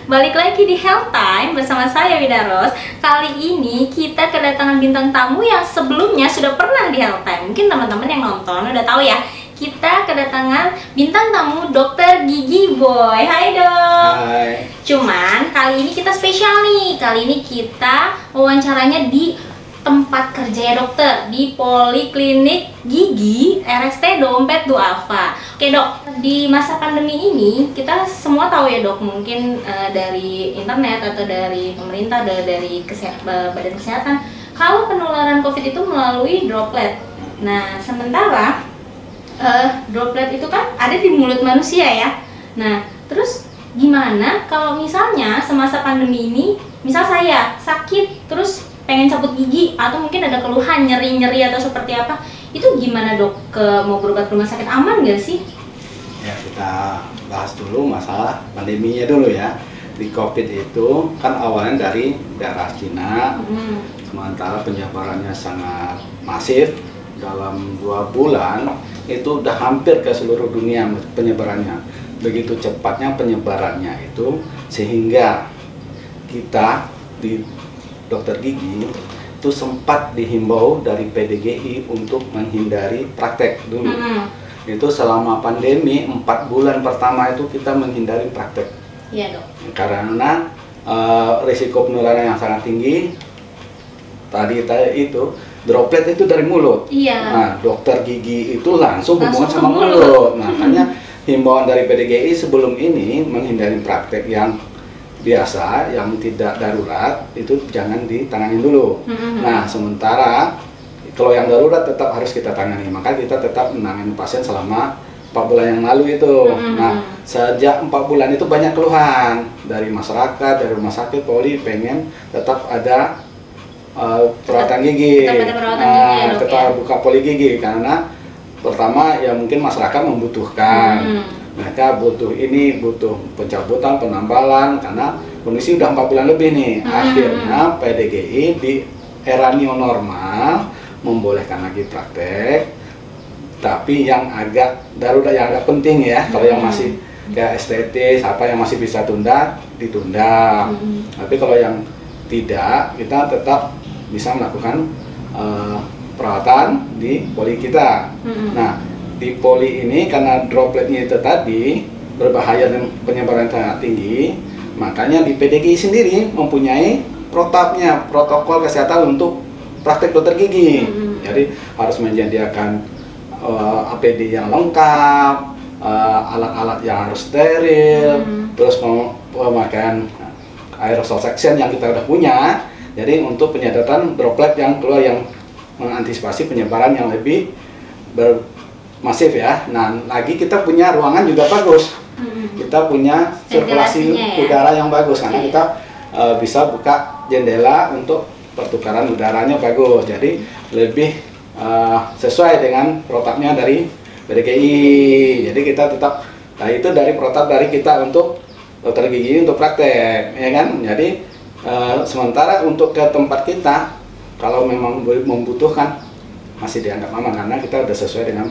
Balik lagi di Health Time bersama saya Wida Ros. Kali ini kita kedatangan bintang tamu yang sebelumnya sudah pernah di Health Time. Mungkin teman-teman yang nonton udah tahu ya. Kita kedatangan bintang tamu Dokter Gigi Boy. Hai dok. Hai. Cuman kali ini kita spesial nih. Kali ini kita wawancaranya di tempat kerja dokter di Poliklinik Gigi RST Dompet Duafa. Oke dok, di masa pandemi ini kita semua tahu ya dok, mungkin dari internet atau dari pemerintah, dari badan kesehatan, kalau penularan COVID itu melalui droplet. Nah sementara droplet itu kan ada di mulut manusia ya. Nah terus gimana kalau misalnya semasa pandemi ini, misal saya sakit terus pengen cabut gigi atau mungkin ada keluhan nyeri-nyeri atau seperti apa, itu gimana dok? Mau berobat ke rumah sakit aman nggak sih? Ya, kita bahas dulu masalah pandeminya dulu ya. Di COVID itu kan awalnya dari daerah Cina, sementara penyebarannya sangat masif. Dalam 2 bulan itu udah hampir ke seluruh dunia penyebarannya. Begitu cepatnya penyebarannya itu, sehingga kita di dokter gigi itu sempat dihimbau dari PDGI untuk menghindari praktek dulu. Itu selama pandemi 4 bulan pertama itu kita menghindari praktek. Iya dok. Karena risiko penularan yang sangat tinggi. Tadi itu droplet itu dari mulut. Iya. Nah, dokter gigi itu langsung hubungan sama mulut. Makanya himbauan dari PDGI sebelum ini menghindari praktek yang biasa, yang tidak darurat itu jangan ditangani dulu. Nah sementara kalau yang darurat tetap harus kita tangani, maka kita tetap menangani pasien selama 4 bulan yang lalu itu. Nah sejak 4 bulan itu banyak keluhan dari masyarakat, dari rumah sakit, Poli pengen tetap ada perawatan gigi, tetap buka poli gigi, karena pertama ya mungkin masyarakat membutuhkan. Mereka butuh ini, butuh pencabutan, penambalan, karena kondisi udah 4 bulan lebih nih. Akhirnya PDGI di era new normal membolehkan lagi praktek, tapi yang agak darurat, yang agak penting ya. Kalau yang masih kayak estetis, apa yang masih bisa tunda, ditunda. Tapi kalau yang tidak, kita tetap bisa melakukan perawatan di poli kita. Nah di poli ini karena dropletnya itu tadi berbahaya dan penyebaran sangat tinggi, makanya di PDGI sendiri mempunyai protapnya, protokol kesehatan untuk praktek dokter gigi. Jadi harus menyediakan APD yang lengkap, alat-alat yang harus steril, terus pemakaian aerosol section yang kita udah punya. Jadi untuk penyedotan droplet yang keluar, yang mengantisipasi penyebaran yang lebih masif ya. Nah, lagi kita punya ruangan juga bagus. Kita punya sirkulasi udara yang bagus, karena kita bisa buka jendela untuk pertukaran udaranya bagus. Jadi lebih sesuai dengan protapnya dari PDGI. Jadi kita tetap, nah itu dari protap dari kita untuk dokter gigi untuk praktek, ya kan? Jadi sementara untuk ke tempat kita, kalau memang membutuhkan masih dianggap aman karena kita sudah sesuai dengan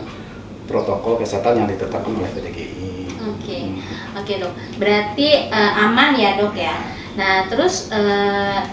protokol kesehatan yang ditetapkan oleh PDGI. Oke dok. Berarti aman ya dok ya. Nah terus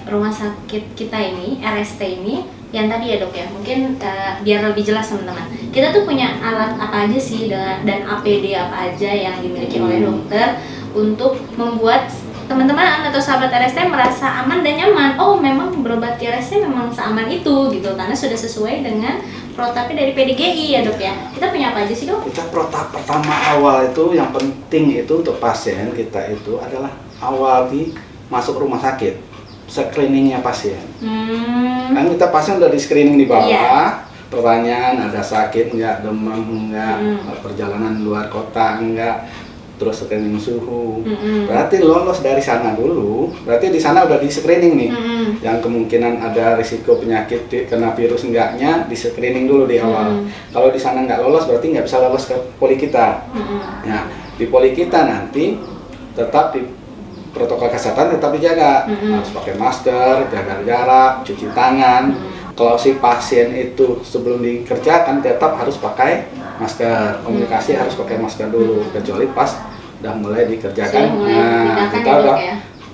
rumah sakit kita ini, RST ini, yang tadi ya dok ya, mungkin biar lebih jelas teman-teman. Kita tuh punya alat apa aja sih dan APD apa aja yang dimiliki oleh dokter untuk membuat teman-teman atau sahabat RST merasa aman dan nyaman. Oh memang berobat di RST memang seaman itu gitu, karena sudah sesuai dengan protapnya dari PDGI ya dok ya. Kita punya apa aja sih dok? Kita protap pertama awal itu yang penting itu untuk pasien kita itu adalah awal masuk rumah sakit, screeningnya pasien. Kan kita pasien udah di screening di bawah, pertanyaan ada sakit nggak, demam nggak, perjalanan luar kota nggak, terus screening suhu. Berarti lolos dari sana dulu, berarti di sana udah di screening nih. Yang kemungkinan ada risiko penyakit kena virus enggaknya di screening dulu di awal. Kalau di sana nggak lolos berarti nggak bisa lolos ke poli kita. Nah di poli kita nanti tetap di protokol kesehatan tetap dijaga, harus pakai masker, jaga jarak, cuci tangan. Kalau si pasien itu sebelum dikerjakan tetap harus pakai masker, komunikasi harus pakai masker dulu, kecuali pas udah mulai dikerjakan. Nah, kita udah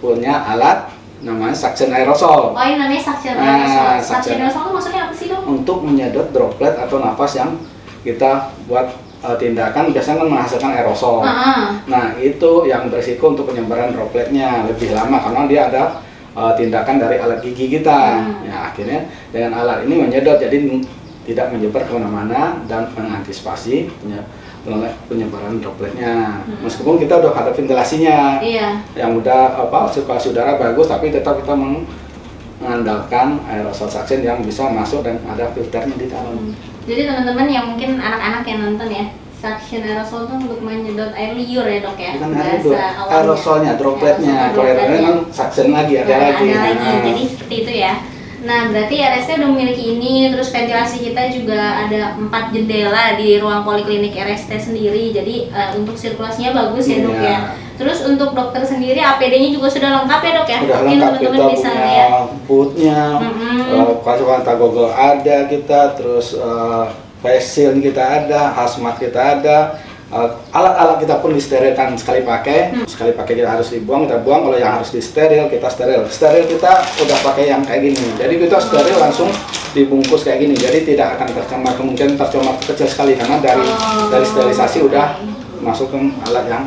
punya alat namanya suction aerosol. Oh, ini namanya suction aerosol. Suction aerosol itu maksudnya apa sih, Dok? Untuk menyedot droplet atau nafas yang kita buat tindakan biasanya kan menghasilkan aerosol. Nah, itu yang berisiko untuk penyebaran dropletnya lebih lama karena dia ada tindakan dari alat gigi kita. Ya, akhirnya dengan alat ini menyedot jadi tidak menyebar kemana-mana dan mengantisipasi penyebaran dropletnya. Meskipun kita udah ada ventilasinya, yang udah sirkulasi udara bagus, tapi tetap kita mengandalkan aerosol suction yang bisa masuk dan ada filternya di dalam. Jadi teman-teman yang mungkin anak-anak yang nonton ya, suction aerosol itu untuk menyedot air liur ya, Dok ya? Bukan air liur, aerosolnya, dropletnya. Kalau aerosol kan suction lagi, ada lagi. Jadi seperti itu ya. Nah, berarti RST udah memiliki ini, terus ventilasi kita juga ada 4 jendela di ruang poliklinik RST sendiri. Jadi untuk sirkulasinya bagus ya, Dok ya. Terus untuk dokter sendiri APD-nya juga sudah lengkap ya, Dok ya? Sudah mungkin lengkap, teman-teman kita bisa punya lihat. bootnya, kacamata goggle ada kita, terus face shield kita ada, hazmat kita ada. Alat-alat kita pun disterilkan sekali pakai. Sekali pakai kita harus dibuang, kita buang. Kalau yang harus disteril, kita steril. Steril kita udah pakai yang kayak gini. Jadi kita steril langsung dibungkus kayak gini. Jadi tidak akan tercemar, kemungkinan tercemar kecil sekali karena dari sterilisasi udah masuk ke alat yang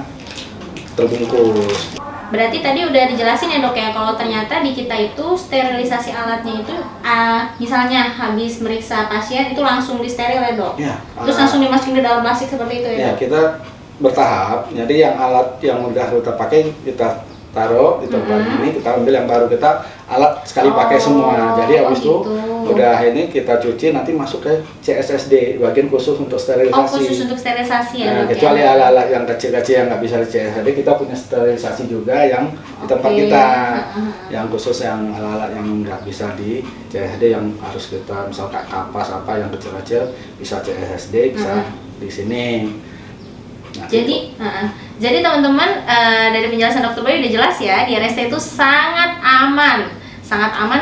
terbungkus. Berarti tadi udah dijelasin ya, Dok ya, kalau ternyata di kita itu sterilisasi alatnya itu misalnya habis meriksa pasien itu langsung disteril ya, Dok? Ya, terus langsung dimasukin ke dalam plastik seperti itu ya, Dok? Kita bertahap. Jadi yang alat yang udah kita pakai kita taruh di tempat ini, kita ambil yang baru, kita alat sekali pakai semua. Jadi habis itu udah ini kita cuci, nanti masuk ke CSSD, bagian khusus untuk sterilisasi. Oh, khusus untuk sterilisasi ya, Dok? Kecuali alat-alat yang kecil-kecil yang nggak bisa di CSSD, kita punya sterilisasi juga yang di tempat kita, yang khusus yang alat-alat yang nggak bisa di CSSD, yang harus kita misalkan kapas apa yang kecil-kecil bisa CSSD, bisa di sini. Nah, jadi teman-teman, dari penjelasan Dokter Boy udah jelas ya, di RST itu sangat aman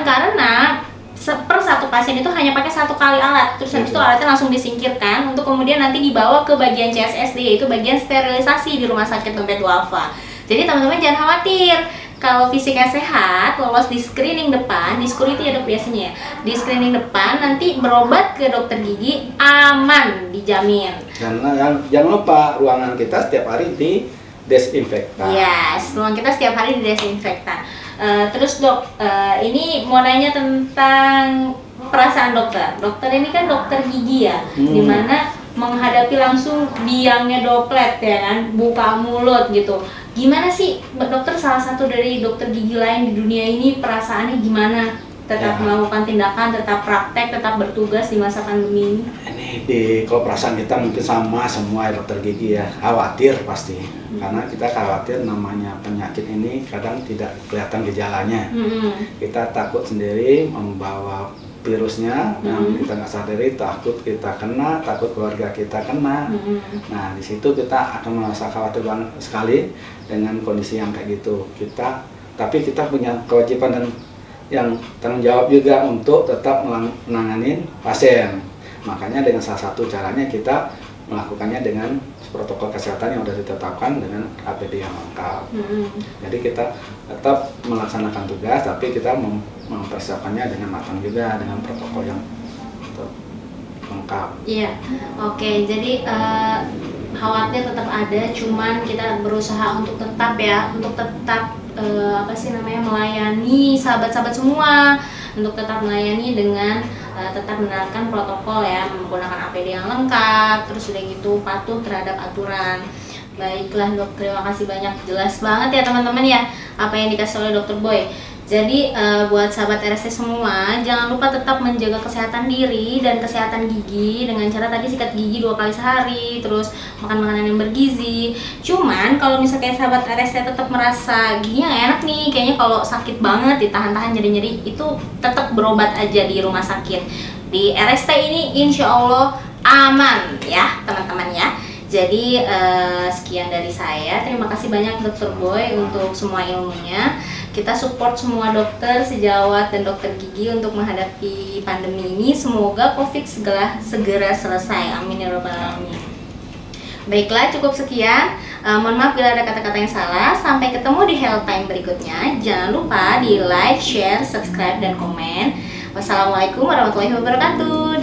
karena per satu pasien itu hanya pakai 1 kali alat, terus habis itu alatnya langsung disingkirkan untuk kemudian nanti dibawa ke bagian CSSD, yaitu bagian sterilisasi di Rumah Sakit Dompet 2 Alfa. Jadi teman-teman jangan khawatir, kalau fisiknya sehat, lolos di screening depan, di security ya, Dok, biasanya ya, di screening depan nanti berobat ke dokter gigi aman, dijamin. Karena jangan lupa ruangan kita setiap hari di desinfektan. Yes, ruangan kita setiap hari di desinfektan. Terus Dok, ini mau nanya tentang perasaan dokter. Dokter ini kan dokter gigi ya, dimana menghadapi langsung biangnya droplet ya kan, buka mulut gitu. Gimana sih dokter, salah satu dari dokter gigi lain di dunia ini, perasaannya gimana? Tetap melakukan tindakan, tetap praktek, tetap bertugas di masa pandemi ini? Kalau perasaan kita mungkin sama semua dokter gigi ya, khawatir pasti. Karena kita khawatir, namanya penyakit ini kadang tidak kelihatan gejalanya. Kita takut sendiri membawa virusnya, yang kita nggak sadari, takut kita kena, takut keluarga kita kena. Nah, di situ kita akan merasa khawatir banget sekali dengan kondisi yang kayak gitu. Tapi kita punya kewajiban dan yang tanggung jawab juga untuk tetap menangani pasien. Makanya dengan salah satu caranya kita melakukannya dengan protokol kesehatan yang sudah ditetapkan dengan APD yang lengkap. Jadi kita tetap melaksanakan tugas, tapi kita mempersiapkannya dengan matang juga dengan protokol yang lengkap. Iya, oke. Jadi khawatir tetap ada, cuman kita berusaha untuk tetap melayani sahabat-sahabat semua, untuk tetap melayani dengan tetap menerapkan protokol ya, menggunakan APD yang lengkap, terus udah gitu patuh terhadap aturan. Baiklah Dok, terima kasih banyak, jelas banget ya teman-teman ya apa yang dikasih oleh Dokter Boy. Jadi buat sahabat RST semua, jangan lupa tetap menjaga kesehatan diri dan kesehatan gigi dengan cara tadi sikat gigi 2 kali sehari, terus makan makanan yang bergizi. Cuman kalau misalnya sahabat RST tetap merasa giginya nggak enak nih, kayaknya kalau sakit banget, ditahan-tahan nyeri-nyeri, itu tetap berobat aja di rumah sakit. Di RST ini insya Allah aman ya teman-teman ya. Jadi sekian dari saya, terima kasih banyak Dokter Boy untuk semua ilmunya. Kita support semua dokter sejawat dan dokter gigi untuk menghadapi pandemi ini. Semoga COVID segera selesai. Amin ya rabbal alamin. Baiklah, cukup sekian. Mohon maaf bila ada kata-kata yang salah. Sampai ketemu di Health Time berikutnya. Jangan lupa di like, share, subscribe, dan komen. Wassalamualaikum warahmatullahi wabarakatuh.